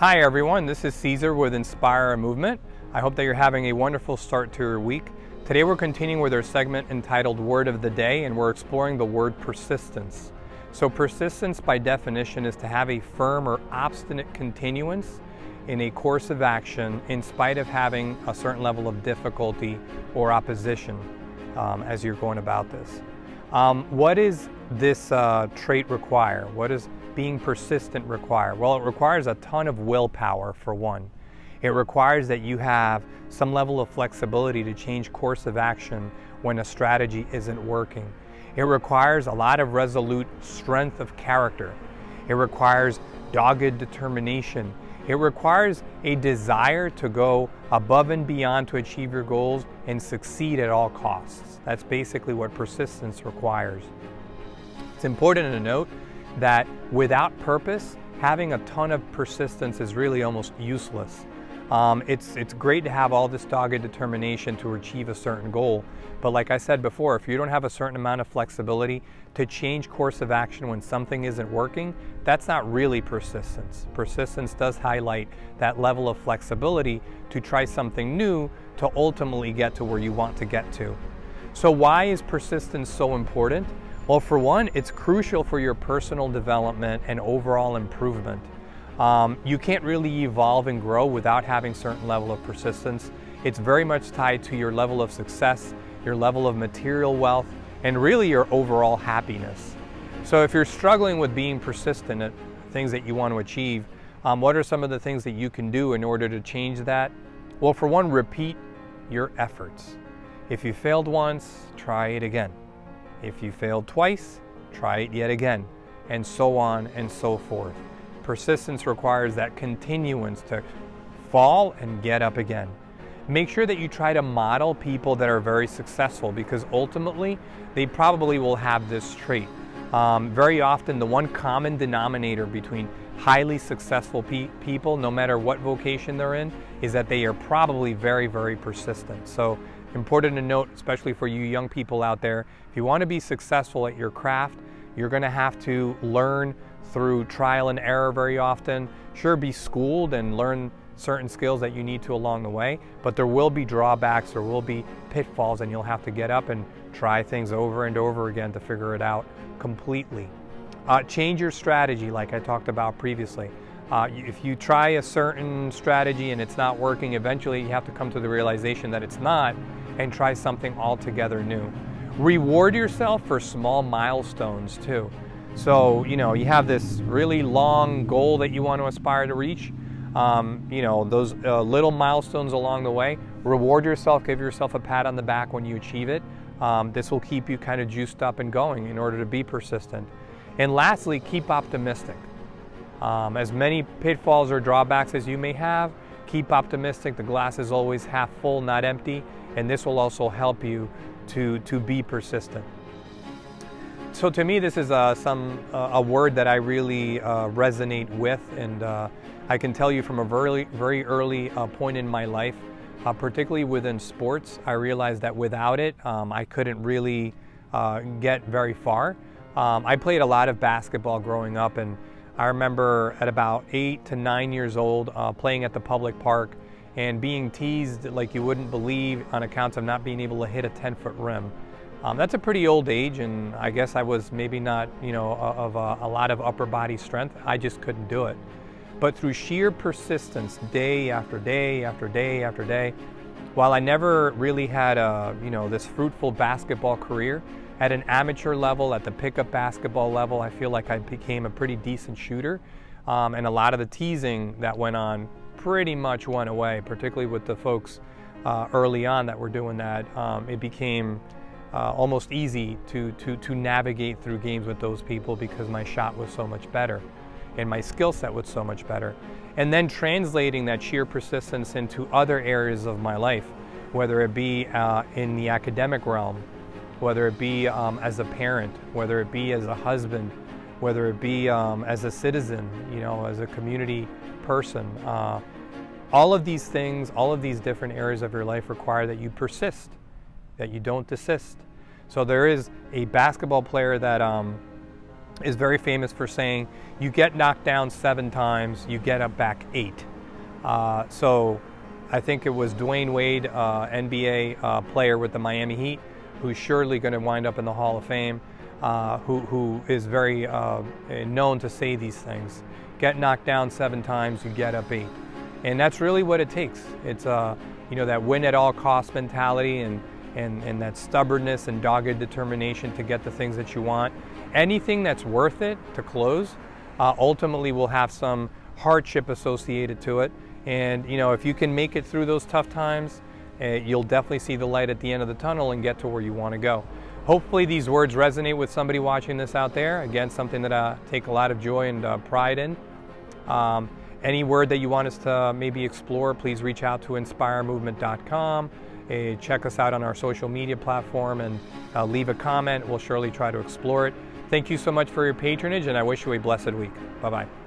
Hi everyone, this is Caesar with Inspire a Movement. I hope that you're having a wonderful start to your week. Today we're continuing with our segment entitled Word of the Day, and we're exploring the word persistence. So persistence by definition is to have a firm or obstinate continuance in a course of action in spite of having a certain level of difficulty or opposition as you're going about this. What does this trait require? What does being persistent require? Well, it requires a ton of willpower, for one. It requires that you have some level of flexibility to change course of action when a strategy isn't working. It requires a lot of resolute strength of character. It requires dogged determination. It requires a desire to go above and beyond to achieve your goals and succeed at all costs. That's basically what persistence requires. It's important to note that without purpose, having a ton of persistence is really almost useless. It's great to have all this dogged determination to achieve a certain goal, but like I said before, if you don't have a certain amount of flexibility to change course of action when something isn't working, that's not really persistence. Persistence does highlight that level of flexibility to try something new to ultimately get to where you want to get to. So why is persistence so important? Well, for one, it's crucial for your personal development and overall improvement. You can't really evolve and grow without having a certain level of persistence. It's very much tied to your level of success, your level of material wealth, and really your overall happiness. So if you're struggling with being persistent at things that you want to achieve, what are some of the things that you can do in order to change that? Well, for one, repeat your efforts. If you failed once, try it again. If you failed twice, try it yet again, and so on and so forth. Persistence requires that continuance to fall and get up again. Make sure that you try to model people that are very successful, because ultimately they probably will have this trait. Very often the one common denominator between highly successful people, no matter what vocation they're in, is that they are probably very, very persistent. So important to note, especially for you young people out there, if you want to be successful at your craft, you're going to have to learn through trial and error very often. Sure, be schooled and learn certain skills that you need to along the way, but there will be drawbacks, there will be pitfalls, and you'll have to get up and try things over and over again to figure it out completely. Change your strategy, like I talked about previously. If you try a certain strategy and it's not working, eventually you have to come to the realization that it's not and try something altogether new. Reward yourself for small milestones too. So, you have this really long goal that you want to aspire to reach. Those little milestones along the way, reward yourself, give yourself a pat on the back when you achieve it. This will keep you kind of juiced up and going in order to be persistent. And lastly, keep optimistic. As many pitfalls or drawbacks as you may have, keep optimistic. The glass is always half full, not empty, and this will also help you to be persistent. So to me, this is a word that I really resonate with, and I can tell you from a very, very early point in my life, particularly within sports, I realized that without it, I couldn't really get very far. I played a lot of basketball growing up, and I remember at about 8 to 9 years old playing at the public park and being teased like you wouldn't believe on account of not being able to hit a 10-foot rim. That's a pretty old age, and I guess I was maybe not, of a lot of upper body strength. I just couldn't do it. But through sheer persistence, day after day after day after day, while I never really had this fruitful basketball career, at an amateur level, at the pickup basketball level, I feel like I became a pretty decent shooter, and a lot of the teasing that went on pretty much went away, particularly with the folks early on that were doing that. It became almost easy to navigate through games with those people because my shot was so much better and my skill set was so much better. And then translating that sheer persistence into other areas of my life, whether it be in the academic realm, whether it be as a parent, whether it be as a husband, whether it be as a citizen, as a community person. All of these things, all of these different areas of your life require that you persist, that you don't desist. So there is a basketball player that is very famous for saying, you get knocked down 7 times, you get up back 8. So I think it was Dwayne Wade, NBA player with the Miami Heat, who's surely going to wind up in the Hall of Fame, who is very known to say these things. Get knocked down 7 times, you get up 8. And that's really what it takes. It's that win at all cost mentality and that stubbornness and dogged determination to get the things that you want. Anything that's worth it to close ultimately will have some hardship associated to it. And if you can make it through those tough times, you'll definitely see the light at the end of the tunnel and get to where you want to go. Hopefully these words resonate with somebody watching this out there. Again, something that I take a lot of joy and pride in. Any word that you want us to maybe explore, please reach out to inspiremovement.com. Check us out on our social media platform and leave a comment. We'll surely try to explore it. Thank you so much for your patronage, and I wish you a blessed week. Bye-bye.